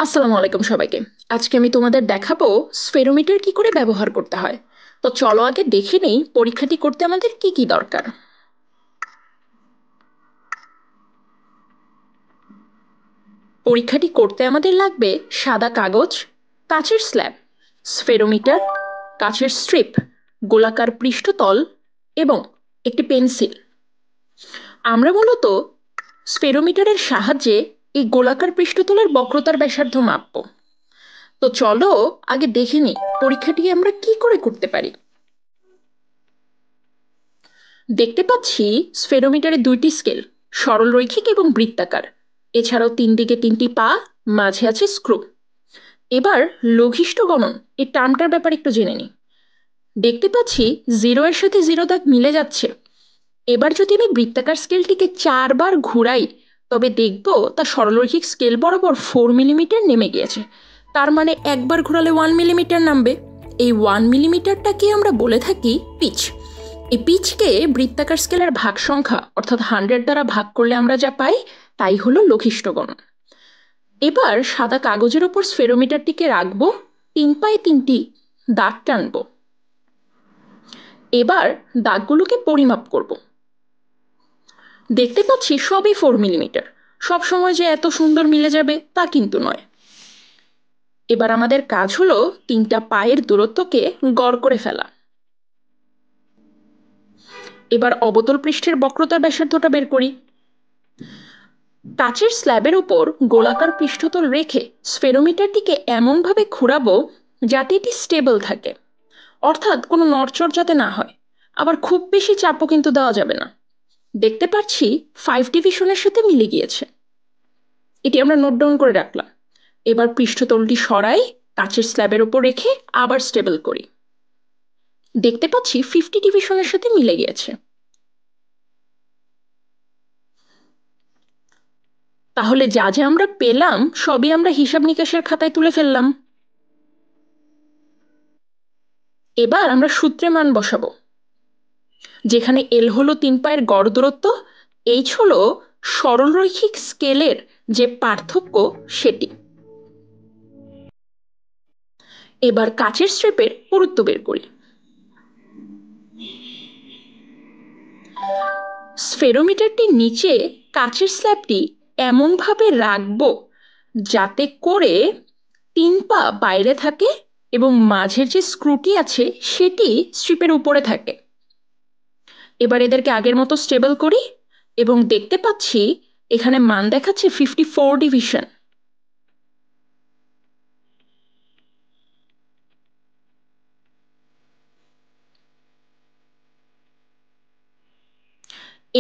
আসসালামু আলাইকুম সবাইকে। আজকে আমি তোমাদের দেখাবো স্ফেরোমিটার কি করে ব্যবহার করতে হয়। তো চলো আগে দেখে নেই পরীক্ষাটি করতে আমাদের কি কি দরকার। পরীক্ষাটি করতে আমাদের লাগবে সাদা কাগজ, কাচের স্ল্যাব, স্ফেরোমিটার, কাচের স্ট্রিপ, গোলাকার পৃষ্ঠতল এবং একটি পেন্সিল। আমরা মূলত স্ফেরোমিটারের সাহায্যে এই গোলাকার পৃষ্ঠতলের বক্রতার ব্যাসার্ধ মাপবো। তো চলো আগে দেখে নিই পরীক্ষাটি আমরা কি করে করতে পারি। দেখতে পাচ্ছি স্ফেরোমিটারে দুইটি স্কেল, সরলরৈখিক এবং বৃত্তাকার। এছাড়াও তিন দিকে তিনটি পা, মাঝে আছে স্ক্রু। এবার লঘিষ্ঠ গণন এই টার্মটার ব্যাপারে একটু জেনে নিই। দেখতে পাচ্ছি জিরো এর সাথে জিরো দাগ মিলে যাচ্ছে। এবার যদি আমি বৃত্তাকার স্কেলটিকে 4 বার ঘুরাই, তবে দেখব তা সরলরৈখিক স্কেল বরাবর 4 মিলিমিটার নেমে গিয়েছে। তার মানে একবার ঘোরালে 1 মিলিমিটার নামবে। এই 1 মিলিমিটারটাকে আমরা বলে থাকি পিচ। এই পিচকে বৃত্তাকার স্কেলের ভাগ সংখ্যা অর্থাৎ 100 দ্বারা ভাগ করলে আমরা যা পাই তাই হলো লঘিষ্ঠ গণন। এবার সাদা কাগজের ওপর স্ফেরোমিটারটিকে রাখবো, 3 পায়ে 3টি দাগ টানবো। এবার দাগগুলোকে পরিমাপ করব। দেখতে পাচ্ছি সবই 4 মিলিমিটার। সব সময় যে এত সুন্দর মিলে যাবে তা কিন্তু নয়। এবার আমাদের কাজ হলো 3টা পায়ের দূরত্বকে গড় করে ফেলা। এবার অবতল পৃষ্ঠের বক্রতার ব্যাসার্ধটা বের করি। কাচের স্ল্যাবের উপর গোলাকার পৃষ্ঠতল রেখে স্ফেরোমিটারটিকে এমনভাবে ঘোরাবো যাতে এটি স্টেবল থাকে, অর্থাৎ কোনো নড়চড় যাতে না হয়। আবার খুব বেশি চাপও কিন্তু দেওয়া যাবে না। দেখতে পাচ্ছি 5 ডিভিশনের সাথে মিলে গিয়েছে। এটি আমরা নোট ডাউন করে রাখলাম। এবার পৃষ্ঠতলটি সরাই, কাচের স্ল্যাবের উপর রেখে আবার স্টেবল করি। দেখতে পাচ্ছি 50 ডিভিশনের সাথে মিলে গিয়েছে। তাহলে যা যা আমরা পেলাম সবই আমরা হিসাব নিকাশের খাতায় তুলে ফেললাম। এবার আমরা সূত্রে মান বসাবো, যেখানে এল হলো 3 পায়ের গড় দূরত্ব, এইচ হলো সরলরৈখিক স্কেলের যে পার্থক্য সেটি। এবার কাচের স্ট্রিপের পুরুত্ব বের করি। স্ফেরোমিটারটির নিচে কাচের স্ল্যাবটি এমনভাবে রাখবো যাতে করে 3 পা বাইরে থাকে এবং মাঝের যে স্ক্রুটি আছে সেটি স্ট্রিপের উপরে থাকে। এবার এদেরকে আগের মতো স্টেবল করি এবং দেখতে পাচ্ছি এখানে মান দেখাচ্ছে 54 ডিভিশন।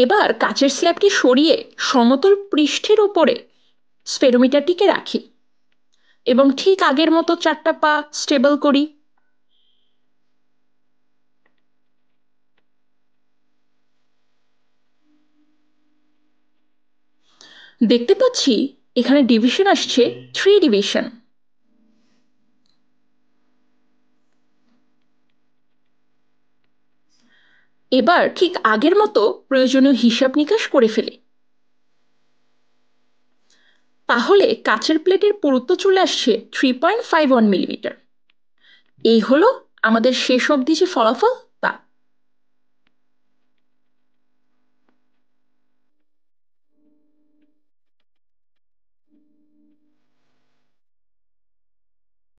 এবার কাচের স্ল্যাবটি সরিয়ে সমতল পৃষ্ঠের উপরে স্ফেরোমিটারটিকে রাখি এবং ঠিক আগের মতো 4টা পা স্টেবল করি। দেখতে পাচ্ছি এখানে ডিভিশন আসছে 3 ডিভিশন। এবার ঠিক আগের মতো প্রয়োজনীয় হিসাব নিকাশ করে ফেলি। তাহলে কাচের প্লেটের পুরুত্ব চলে আসছে 3.51 মিলিমিটার। এই হলো আমাদের শেষ অবধি যে ফলাফল